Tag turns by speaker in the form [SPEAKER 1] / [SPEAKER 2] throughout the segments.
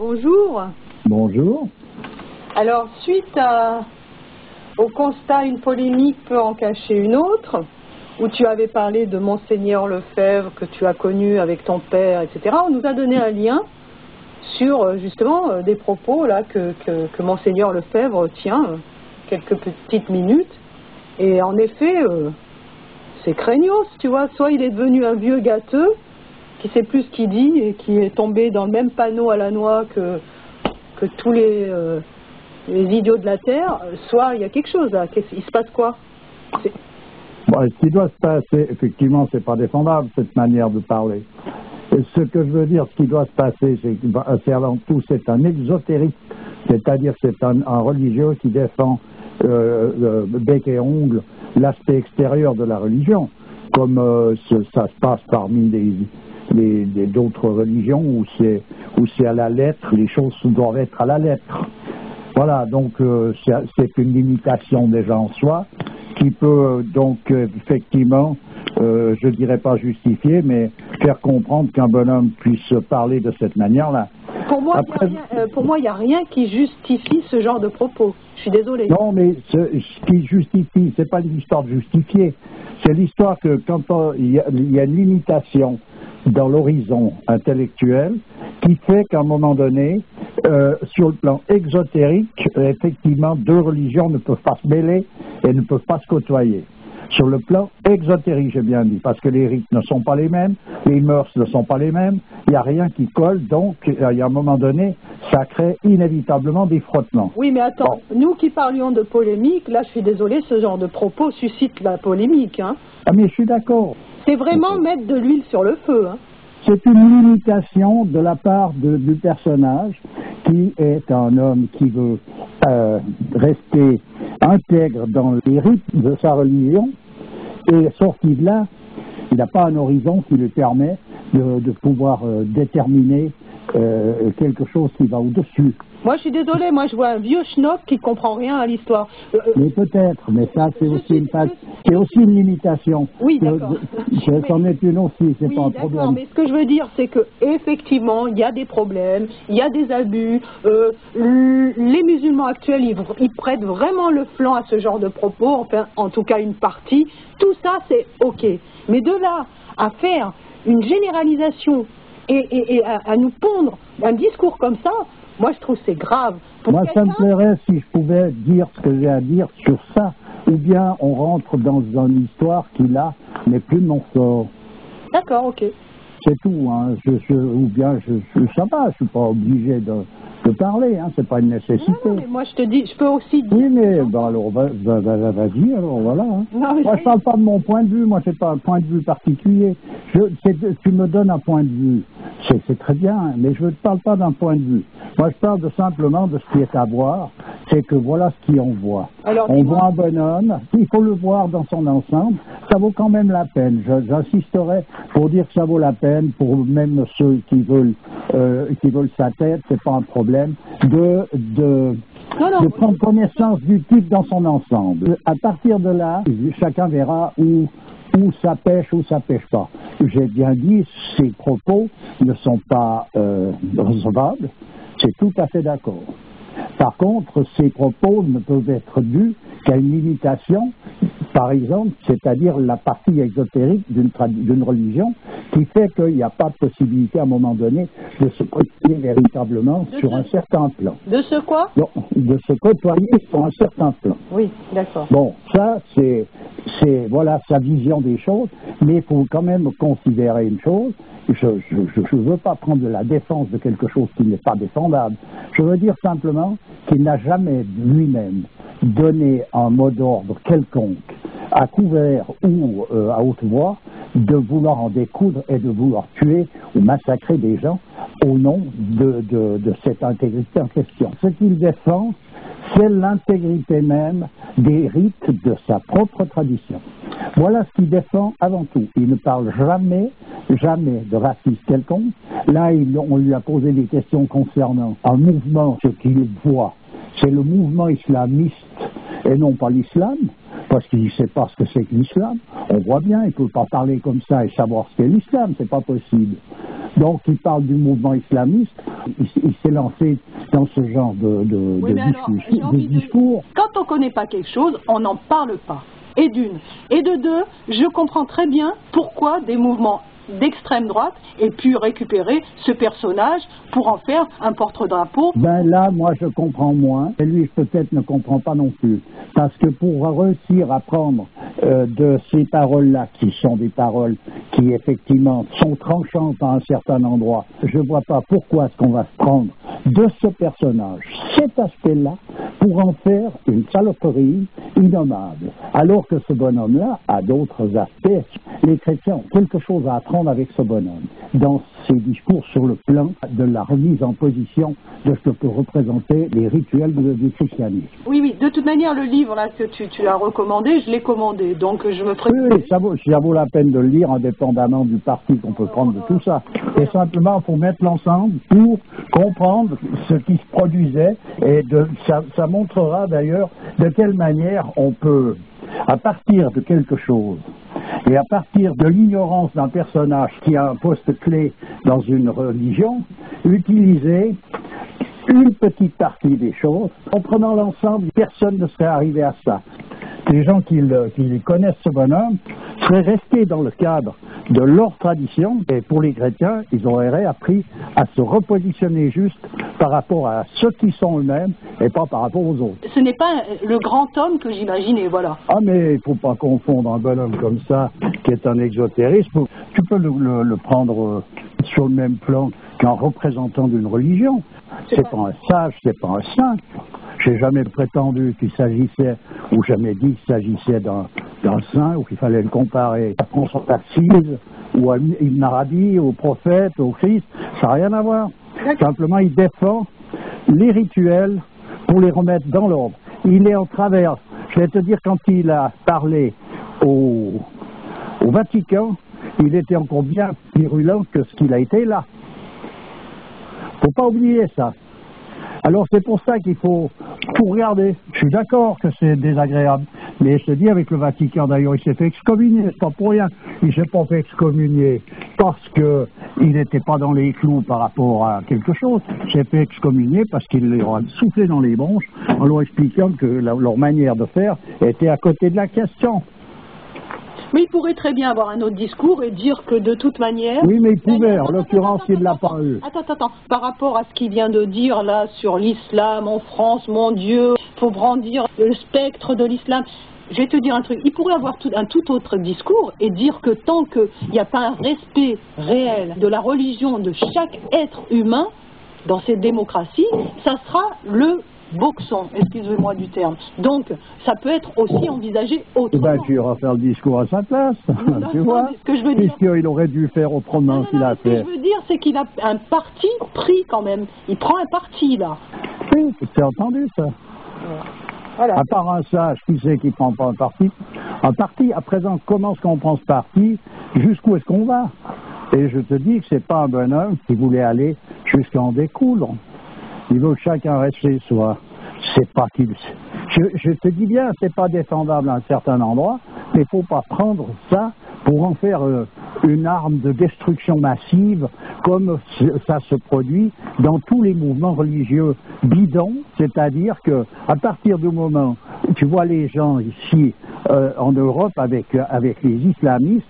[SPEAKER 1] Bonjour.
[SPEAKER 2] Bonjour.
[SPEAKER 1] Alors, suite au constat, une polémique peut en cacher une autre, où tu avais parlé de Monseigneur Lefebvre que tu as connu avec ton père, etc. On nous a donné un lien sur justement des propos là que Monseigneur Lefebvre tient quelques petites minutes. Et en effet, c'est craignos, tu vois. Soit il est devenu un vieux gâteux qui sait plus ce qu'il dit et qui est tombé dans le même panneau à la noix que tous les idiots de la Terre, soit il y a quelque chose là. Il se passe quoi?
[SPEAKER 2] Bon, ce qui doit se passer, effectivement, c'est pas défendable cette manière de parler. Et ce que je veux dire, ce qui doit se passer, c'est avant tout, c'est un exotérique, c'est-à-dire c'est un religieux qui défend bec et ongle l'aspect extérieur de la religion, comme ça se passe parmi d'autres religions où c'est à la lettre, les choses doivent être à la lettre. Voilà, donc c'est une limitation déjà en soi qui peut donc effectivement, je dirais pas justifier, mais faire comprendre qu'un bonhomme puisse parler de cette manière-là.
[SPEAKER 1] Pour moi, il n'y a rien qui justifie ce genre de propos. Je suis désolé.
[SPEAKER 2] Non, mais ce qui justifie, c'est pas l'histoire de justifier, c'est l'histoire que quand il y a une limitation dans l'horizon intellectuel qui fait qu'à un moment donné, sur le plan exotérique, effectivement, deux religions ne peuvent pas se mêler et ne peuvent pas se côtoyer. Sur le plan exotérique, j'ai bien dit, parce que les rites ne sont pas les mêmes, les mœurs ne sont pas les mêmes, il n'y a rien qui colle, donc il y a un moment donné, ça crée inévitablement des frottements.
[SPEAKER 1] Oui, mais attends, nous qui parlions de polémique, là je suis désolé, ce genre de propos suscite la polémique. Hein.
[SPEAKER 2] Ah mais je suis d'accord.
[SPEAKER 1] C'est vraiment mettre de l'huile sur le feu. Hein.
[SPEAKER 2] C'est une limitation de la part du personnage qui est un homme qui veut rester intègre dans les rites de sa religion et sorti de là, il n'a pas un horizon qui lui permet de pouvoir déterminer quelque chose qui va au-dessus.
[SPEAKER 1] Moi, je suis désolé, moi je vois un vieux schnock qui comprend rien à l'histoire.
[SPEAKER 2] Mais peut-être, mais ça c'est aussi une limitation.
[SPEAKER 1] Oui, d'accord.
[SPEAKER 2] C'en est une aussi, c'est
[SPEAKER 1] oui,
[SPEAKER 2] pas un problème.
[SPEAKER 1] Mais ce que je veux dire, c'est que effectivement, il y a des problèmes, il y a des abus. Les musulmans actuels, ils prêtent vraiment le flanc à ce genre de propos, enfin, en tout cas une partie. Tout ça, c'est ok. Mais de là à faire une généralisation et à nous pondre un discours comme ça, moi, je trouve que c'est grave.
[SPEAKER 2] Moi, ça me plairait si je pouvais dire ce que j'ai à dire sur ça, ou bien on rentre dans une histoire qui, là, n'est plus de mon sort.
[SPEAKER 1] D'accord, ok.
[SPEAKER 2] C'est tout, hein. Ou bien, ça va, je suis pas obligé de parler, hein. C'est pas une nécessité.
[SPEAKER 1] Non, mais moi, je te dis, je peux aussi dire...
[SPEAKER 2] Oui, mais ben, alors, vas-y, alors, voilà. Hein.
[SPEAKER 1] Non,
[SPEAKER 2] moi, je parle pas de mon point de vue, moi, c'est pas un point de vue particulier. Tu me donnes un point de vue, c'est très bien, mais je ne te parle pas d'un point de vue. Moi, je parle simplement de ce qui est à voir, c'est que voilà ce qu'on voit. Alors, on voit un bonhomme, il faut le voir dans son ensemble, ça vaut quand même la peine. J'insisterai pour dire que ça vaut la peine, pour même ceux qui veulent sa tête, c'est pas un problème, de prendre connaissance du type dans son ensemble. À partir de là, chacun verra où ça pêche ou ça pêche pas. J'ai bien dit, ces propos ne sont pas recevables, c'est tout à fait d'accord. Par contre, ces propos ne peuvent être dus qu'à une limitation, par exemple, c'est-à-dire la partie exotérique d'une religion, qui fait qu'il n'y a pas de possibilité à un moment donné de se côtoyer véritablement sur un certain plan.
[SPEAKER 1] De ce quoi?
[SPEAKER 2] Non, de se côtoyer sur un certain plan.
[SPEAKER 1] Oui, d'accord.
[SPEAKER 2] Bon, ça, c'est voilà sa vision des choses, mais il faut quand même considérer une chose. Je ne veux pas prendre de la défense de quelque chose qui n'est pas défendable. Je veux dire simplement qu'il n'a jamais lui-même donné un mot d'ordre quelconque, à couvert ou à haute voix, de vouloir en découdre et de vouloir tuer ou massacrer des gens au nom de cette intégrité en question. Ce qu'il défend, c'est l'intégrité même des rites de sa propre tradition. Voilà ce qu'il défend avant tout. Il ne parle jamais de racisme quelconque. Là, on lui a posé des questions concernant un mouvement, ce qu'il voit, c'est le mouvement islamiste et non pas l'islam. parce qu'il ne sait pas ce que c'est que l'islam. On voit bien, il ne peut pas parler comme ça et savoir ce qu'est l'islam, c'est pas possible. Donc il parle du mouvement islamiste, il s'est lancé dans ce genre de discours.
[SPEAKER 1] Quand on ne connaît pas quelque chose, on n'en parle pas. Et d'une. Et de deux, je comprends très bien pourquoi des mouvements d'extrême droite aient pu récupérer ce personnage pour en faire un porte-drapeau.
[SPEAKER 2] Ben là, moi je comprends moins, et lui peut-être ne comprend pas non plus. Parce que pour réussir à prendre de ces paroles-là, qui sont des paroles qui effectivement sont tranchantes à un certain endroit, je ne vois pas pourquoi est-ce qu'on va se prendre de ce personnage, cet aspect-là, pour en faire une saloperie innommable. Alors que ce bonhomme-là a d'autres aspects. Les chrétiens ont quelque chose à apprendre avec ce bonhomme, dans ses discours sur le plan de la remise en position de ce que peut représenter les rituels du christianisme.
[SPEAKER 1] Oui, oui, de toute manière, le livre là, que tu as recommandé, je l'ai commandé, donc je me ferai...
[SPEAKER 2] Oui, ça vaut la peine de le lire, indépendamment du parti qu'on peut prendre de tout ça. Et simplement, il faut mettre l'ensemble pour comprendre ce qui se produisait, et ça montrera d'ailleurs de quelle manière on peut, à partir de quelque chose, et à partir de l'ignorance d'un personnage qui a un poste clé dans une religion, utiliser une petite partie des choses. En prenant l'ensemble, personne ne serait arrivé à ça. Les gens qui connaissent ce bonhomme seraient restés dans le cadre de leur tradition, et pour les chrétiens, ils auraient appris à se repositionner juste par rapport à ceux qui sont eux-mêmes et pas par rapport aux autres.
[SPEAKER 1] Ce n'est pas le grand homme que j'imaginais, voilà.
[SPEAKER 2] Ah mais il ne faut pas confondre un bonhomme comme ça, qui est un exotérisme. Tu peux le prendre sur le même plan qu'un représentant d'une religion. C'est pas un sage, c'est pas un saint. J'ai jamais prétendu qu'il s'agissait, ou jamais dit qu'il s'agissait d'un saint, ou qu'il fallait le comparer à François d'Assise, ou à Ibn Arabi, au prophète, au Christ. Ça n'a rien à voir. Simplement, il défend les rituels pour les remettre dans l'ordre. Il est en travers. Je vais te dire, quand il a parlé au Vatican, il était encore bien virulent que ce qu'il a été là. Faut pas oublier ça. Alors c'est pour ça qu'il faut regarder. Je suis d'accord que c'est désagréable, mais je te dis, avec le Vatican d'ailleurs, il s'est fait excommunier, c'est pas pour rien. Il s'est pas fait excommunier parce qu'il n'était pas dans les clous par rapport à quelque chose. Il s'est fait excommunier parce qu'il leur a soufflé dans les bronches en leur expliquant que leur manière de faire était à côté de la question.
[SPEAKER 1] Mais il pourrait très bien avoir un autre discours et dire que de toute manière...
[SPEAKER 2] Oui, mais il pouvait, en l'occurrence, il ne l'a pas eu.
[SPEAKER 1] Attends, par rapport à ce qu'il vient de dire là sur l'islam en France, mon Dieu, il faut brandir le spectre de l'islam. Je vais te dire un truc, il pourrait avoir un tout autre discours et dire que tant qu'il n'y a pas un respect réel de la religion de chaque être humain dans cette démocratie, ça sera le boxon, excusez-moi du terme. Donc, ça peut être aussi envisagé autrement.
[SPEAKER 2] Ben, tu iras faire le discours à sa place, tu vois.
[SPEAKER 1] Ce que je veux dire...
[SPEAKER 2] Puisqu'il aurait dû faire autrement qu'il a fait.
[SPEAKER 1] Ce que je veux dire, c'est qu'il a un parti pris quand même. Il prend un parti, là.
[SPEAKER 2] Oui, c'est entendu, ça. Voilà. À part un sage, qui sait qu'il ne prend pas un parti? Un parti, à présent, comment est-ce qu'on prend ce parti? Jusqu'où est-ce qu'on va? Et je te dis que c'est pas un bonhomme qui voulait aller jusqu'à en découdre. Il veut que chacun reste chez soi. C'est pas qu'il... Je te dis bien, c'est pas défendable à un certain endroit, mais il faut pas prendre ça pour en faire une arme de destruction massive, comme ça se produit dans tous les mouvements religieux bidons, c'est-à-dire que à partir du moment où tu vois les gens ici en Europe avec les islamistes,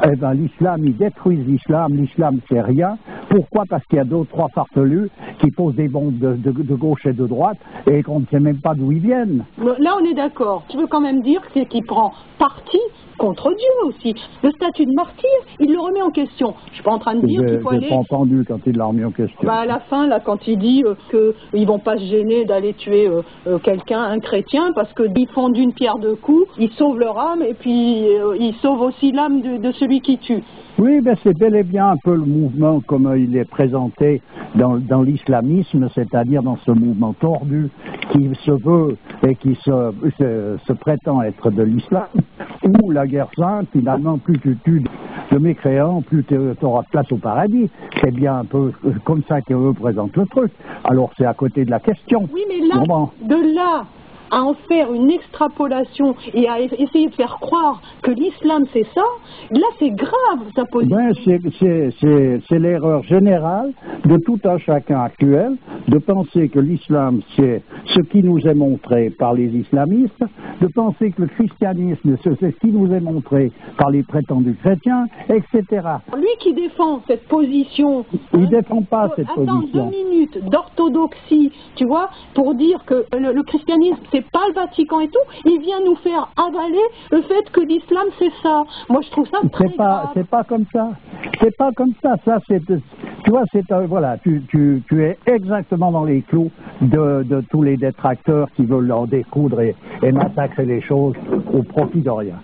[SPEAKER 2] eh ben, l'islam, ils détruisent l'islam c'est rien. Pourquoi? Parce qu'il y a d'autres, trois farfelus qui posent des bombes de gauche et de droite et qu'on ne sait même pas d'où ils viennent.
[SPEAKER 1] Là, on est d'accord. Je veux quand même dire qu'il prend parti contre Dieu aussi. Le statut de martyr, il le remet en question. Je ne suis pas en train de dire qu'il faut aller...
[SPEAKER 2] Je n'ai pas entendu quand il l'a remis en question.
[SPEAKER 1] Bah à la fin, là, quand il dit qu'ils ne vont pas se gêner d'aller tuer quelqu'un, un chrétien, parce qu'ils font d'une pierre deux coups, ils sauvent leur âme et puis ils sauvent aussi l'âme de celui qui tue.
[SPEAKER 2] Oui, ben c'est bel et bien un peu le mouvement comme il est présenté dans l'islamisme, c'est-à-dire dans ce mouvement tordu qui se veut et qui se prétend être de l'islam, où la guerre sainte, finalement, plus tu tues de mécréants, plus tu auras de place au paradis. C'est bien un peu comme ça qu'eux présentent le truc. Alors c'est à côté de la question.
[SPEAKER 1] Oui, mais là, de là à en faire une extrapolation et à essayer de faire croire que l'islam c'est ça, là c'est grave sa position.
[SPEAKER 2] Ben, c'est l'erreur générale de tout un chacun actuel de penser que l'islam c'est ce qui nous est montré par les islamistes, de penser que le christianisme c'est ce qui nous est montré par les prétendus chrétiens, etc.
[SPEAKER 1] Lui qui défend cette position,
[SPEAKER 2] il ne défend pas cette
[SPEAKER 1] attends
[SPEAKER 2] position.
[SPEAKER 1] 2 minutes d'orthodoxie, tu vois, pour dire que le christianisme c'est pas le Vatican et tout, il vient nous faire avaler le fait que l'islam c'est ça. Moi je trouve ça très grave.
[SPEAKER 2] C'est pas comme ça. C'est pas comme ça. Ça c'est, tu vois, voilà, tu es exactement dans les clous de tous les détracteurs qui veulent en découdre et massacrer les choses au profit de rien.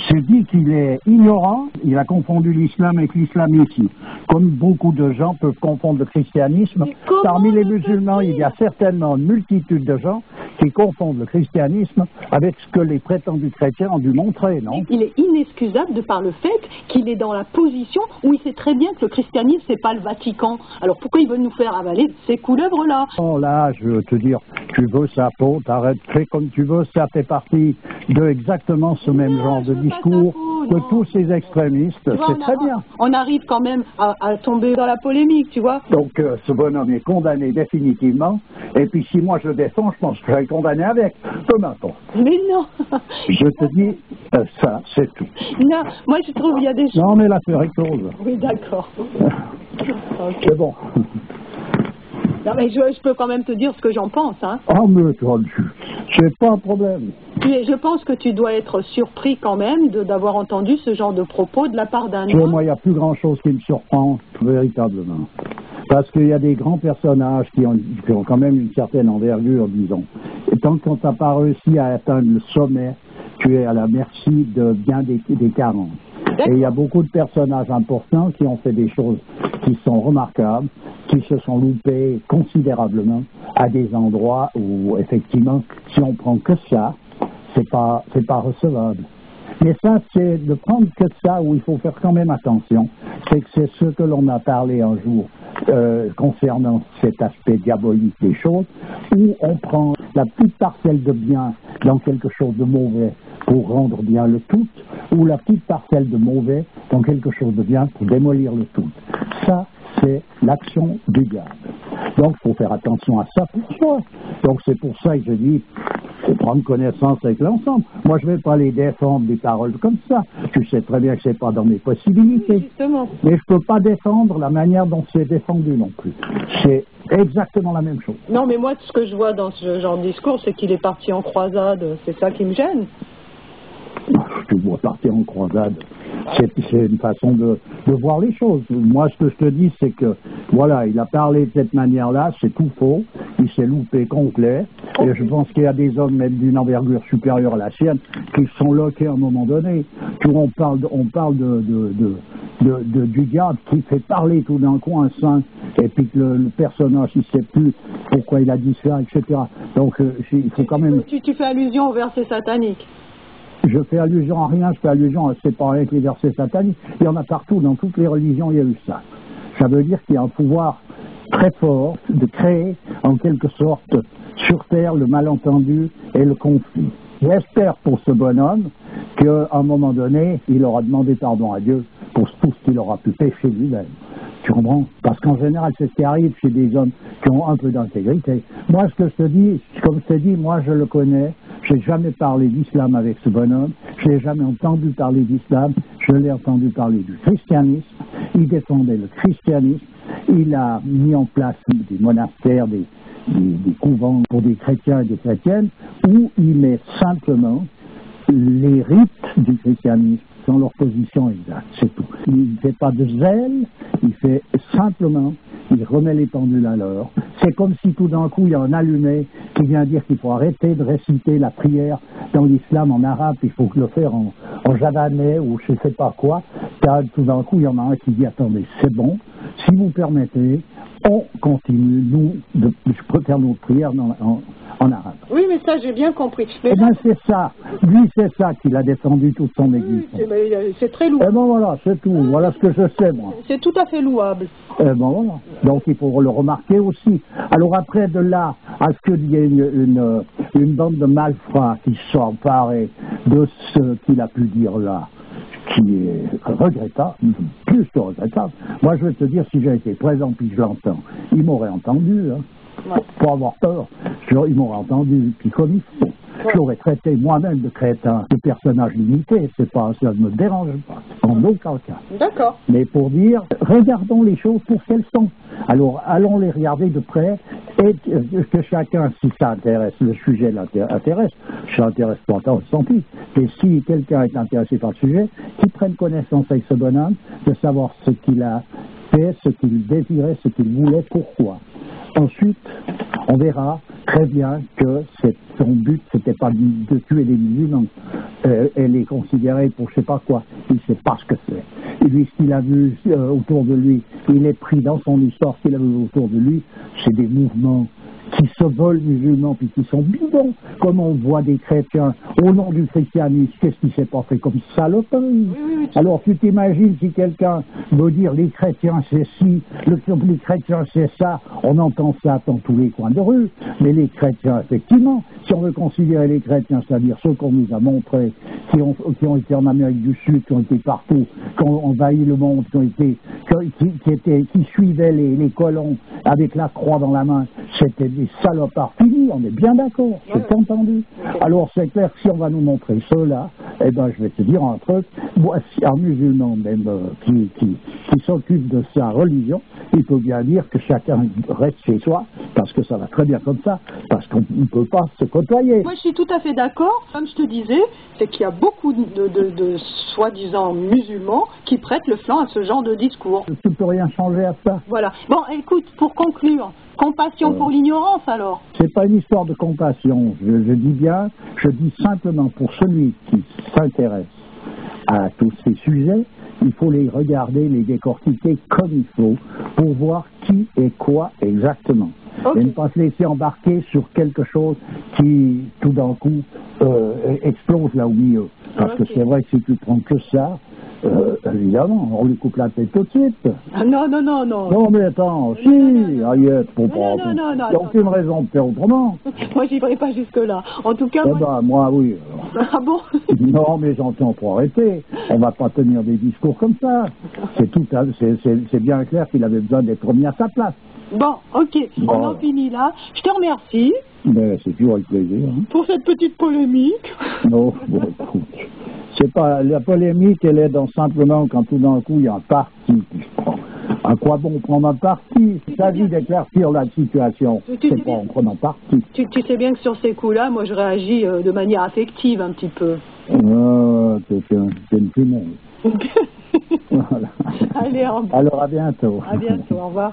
[SPEAKER 2] C'est dit qu'il est ignorant, il a confondu l'islam avec l'islamisme. Comme beaucoup de gens peuvent confondre le christianisme, parmi les musulmans, il y a certainement une multitude de gens qui confondent le christianisme avec ce que les prétendus chrétiens ont dû montrer, non?
[SPEAKER 1] Il est inexcusable de par le fait qu'il est dans la position où il sait très bien que le christianisme c'est pas le Vatican. Alors pourquoi il veut nous faire avaler ces couleuvres-là?
[SPEAKER 2] Oh là, je veux te dire, tu veux sa peau, t'arrêtes, fais comme tu veux, ça fait partie de exactement ce même genre de discours que tous ces extrémistes, c'est très bien.
[SPEAKER 1] On arrive quand même à tomber dans la polémique, tu vois.
[SPEAKER 2] Donc ce bonhomme est condamné définitivement, et puis si moi je le défends, je pense que je vais le condamner avec, peu m'importe.
[SPEAKER 1] Mais non.
[SPEAKER 2] Je te dis, ça, c'est tout.
[SPEAKER 1] Non, moi je trouve qu'il y a des choses...
[SPEAKER 2] Non, mais l'affaire est close.
[SPEAKER 1] Oui, d'accord. Okay.
[SPEAKER 2] C'est bon.
[SPEAKER 1] Non, mais je peux quand même te dire ce que j'en pense, hein.
[SPEAKER 2] Ah, mais toi, c'est pas un problème.
[SPEAKER 1] Je pense que tu dois être surpris quand même d'avoir entendu ce genre de propos de la part d'un homme.
[SPEAKER 2] Moi, il n'y a plus grand-chose qui me surprend, véritablement. Parce qu'il y a des grands personnages qui ont quand même une certaine envergure, disons. Et tant qu'on n'a pas réussi à atteindre le sommet, tu es à la merci de bien des carences. Et il y a beaucoup de personnages importants qui ont fait des choses qui sont remarquables, qui se sont loupés considérablement à des endroits où, effectivement, si on prend que ça, c'est pas recevable. Mais ça, c'est de prendre que ça où il faut faire quand même attention. C'est que c'est ce que l'on a parlé un jour concernant cet aspect diabolique des choses, où on prend la petite parcelle de bien dans quelque chose de mauvais pour rendre bien le tout, ou la petite parcelle de mauvais dans quelque chose de bien pour démolir le tout. Ça, c'est l'action du diable. Donc, il faut faire attention à ça pour soi. Donc, c'est pour ça que je dis, il faut prendre connaissance avec l'ensemble. Moi, je ne vais pas les défendre des paroles comme ça. Tu sais très bien que ce n'est pas dans mes possibilités.
[SPEAKER 1] Oui, justement.
[SPEAKER 2] Mais je ne peux pas défendre la manière dont c'est défendu non plus. C'est exactement la même chose.
[SPEAKER 1] Non, mais moi, ce que je vois dans ce genre de discours, c'est qu'il est parti en croisade. C'est ça qui me gêne.
[SPEAKER 2] Tu vois partir en croisade. C'est une façon de voir les choses. Moi, ce que je te dis, c'est que, voilà, il a parlé de cette manière-là, c'est tout faux, il s'est loupé complet, et je pense qu'il y a des hommes, même d'une envergure supérieure à la sienne, qui sont loqués à un moment donné. On parle du diable qui fait parler tout d'un coup un saint, et puis que le personnage, il ne sait plus pourquoi il a dit ça, etc. Donc, il faut quand même...
[SPEAKER 1] Tu fais allusion au verset satanique.
[SPEAKER 2] Je fais allusion à rien, je fais allusion à c'est pas avec les versets sataniques. Il y en a partout, dans toutes les religions, il y a eu ça. Ça veut dire qu'il y a un pouvoir très fort de créer, en quelque sorte, sur Terre, le malentendu et le conflit. J'espère pour ce bonhomme qu'à un moment donné, il aura demandé pardon à Dieu pour tout ce qu'il aura pu pécher lui-même. Tu comprends? Parce qu'en général, c'est ce qui arrive chez des hommes qui ont un peu d'intégrité. Moi, ce que je te dis, comme je te dis, moi, je le connais. Je n'ai jamais parlé d'islam avec ce bonhomme. Je n'ai jamais entendu parler d'islam. Je l'ai entendu parler du christianisme. Il défendait le christianisme. Il a mis en place des monastères, des couvents pour des chrétiens et des chrétiennes, où il met simplement les rites du christianisme dans leur position exacte, c'est tout. Il ne fait pas de zèle, il fait simplement, il remet les pendules à l'heure. C'est comme si tout d'un coup il y a un allumé qui vient dire qu'il faut arrêter de réciter la prière dans l'islam en arabe, il faut le faire en javanais ou je ne sais pas quoi. Car tout d'un coup il y en a un qui dit attendez, c'est bon, si vous permettez, on continue, je préfère notre prière en arabe.
[SPEAKER 1] Oui, mais ça, j'ai bien compris. Mais
[SPEAKER 2] eh bien, c'est ça. Lui, c'est ça qu'il a défendu toute son existence.
[SPEAKER 1] Oui, c'est très louable.
[SPEAKER 2] Eh bien, voilà, c'est tout. Voilà ce que je sais, moi.
[SPEAKER 1] C'est tout à fait louable.
[SPEAKER 2] Eh bien, voilà. Donc, il faut le remarquer aussi. Alors, après, de là à ce qu'il y ait une bande de malfrats qui sont emparés de ce qu'il a pu dire là, qui est regrettable, plus que regrettable. Moi, je vais te dire, si j'ai été présent puis que je l'entends, il m'aurait entendu, hein.
[SPEAKER 1] Ouais.
[SPEAKER 2] Pour avoir peur, il m'aurait entendu, puis comme il faut. Je l'aurais traité moi-même de crétin, de personnage limité, c'est pas, ça ne me dérange pas, en aucun cas.
[SPEAKER 1] D'accord.
[SPEAKER 2] Mais pour dire, regardons les choses pour ce qu'elles sont. Alors, allons les regarder de près et que chacun, si ça intéresse, le sujet l'intéresse, ça intéresse pas tant pis. Et si quelqu'un est intéressé par le sujet, qu'il prenne connaissance avec ce bonhomme, de savoir ce qu'il a fait, ce qu'il désirait, ce qu'il voulait, pourquoi. Ensuite, on verra très bien que son but, c'était pas de tuer les musulmans et les considérer pour je sais pas quoi. Il sait pas ce que c'est. Et lui, ce qu'il a vu autour de lui, il est pris dans son histoire, ce qu'il a vu autour de lui, c'est des mouvements qui se veulent musulmans puis qui sont bidons, comme on voit des chrétiens au nom du christianisme. Qu'est-ce qui s'est passé comme saloperie? Alors tu t'imagines si quelqu'un veut dire les chrétiens c'est ci, les chrétiens c'est ça, on entend ça dans tous les coins de rue, mais les chrétiens effectivement, si on veut considérer les chrétiens, c'est-à-dire ceux qu'on nous a montrés, qui ont été en Amérique du Sud, qui ont été partout, qui ont envahi le monde, qui suivaient les colons avec la croix dans la main, c'était des salopards finis, on est bien d'accord, c'est entendu. Alors c'est clair que si on va nous montrer cela, eh ben je vais te dire un truc, moi, si un musulman même qui s'occupe de sa religion, il peut bien dire que chacun reste chez soi, parce que ça va très bien comme ça, parce qu'on ne peut pas se côtoyer.
[SPEAKER 1] Moi je suis tout à fait d'accord, comme je te disais, c'est qu'il y a beaucoup de soi-disant musulmans qui prêtent le flanc à ce genre de discours.
[SPEAKER 2] Tu ne peux rien changer à ça.
[SPEAKER 1] Voilà. Bon, écoute, pour conclure, compassion pour l'ignorance alors.
[SPEAKER 2] C'est pas une histoire de compassion, je dis bien, je dis simplement pour celui qui s'intéresse à tous ces sujets, il faut les regarder, les décortiquer comme il faut pour voir qui et quoi exactement. Okay. Et ne pas se laisser embarquer sur quelque chose qui, tout d'un coup, explose là au milieu. Parce que c'est vrai que si tu prends que ça, évidemment, on lui coupe la tête tout de suite.
[SPEAKER 1] Ah, non.
[SPEAKER 2] Non, mais attends, si, Ayette, pour prendre. Il n'y a aucune raison de faire autrement.
[SPEAKER 1] Moi, j'y vais pas jusque-là. En tout cas.
[SPEAKER 2] Moi, oui.
[SPEAKER 1] Ah bon?
[SPEAKER 2] Non, mais j'entends pour arrêter. On va pas tenir des discours comme ça. C'est bien clair qu'il avait besoin d'être mis à sa place.
[SPEAKER 1] Bon, ok, on en finit là. Je te remercie.
[SPEAKER 2] Mais c'est toujours avec plaisir. Hein.
[SPEAKER 1] Pour cette petite polémique.
[SPEAKER 2] Non, bon, écoute. C'est pas, la polémique, elle est simplement quand tout d'un coup il y a un parti qui se prend. À quoi bon prendre un parti? Il s'agit d'éclaircir la situation. C'est pas en prenant parti.
[SPEAKER 1] Tu sais bien que sur ces coups-là, moi je réagis de manière affective un petit peu.
[SPEAKER 2] C'est une punaise.
[SPEAKER 1] Voilà. Allez,
[SPEAKER 2] alors à bientôt.
[SPEAKER 1] À bientôt, au revoir.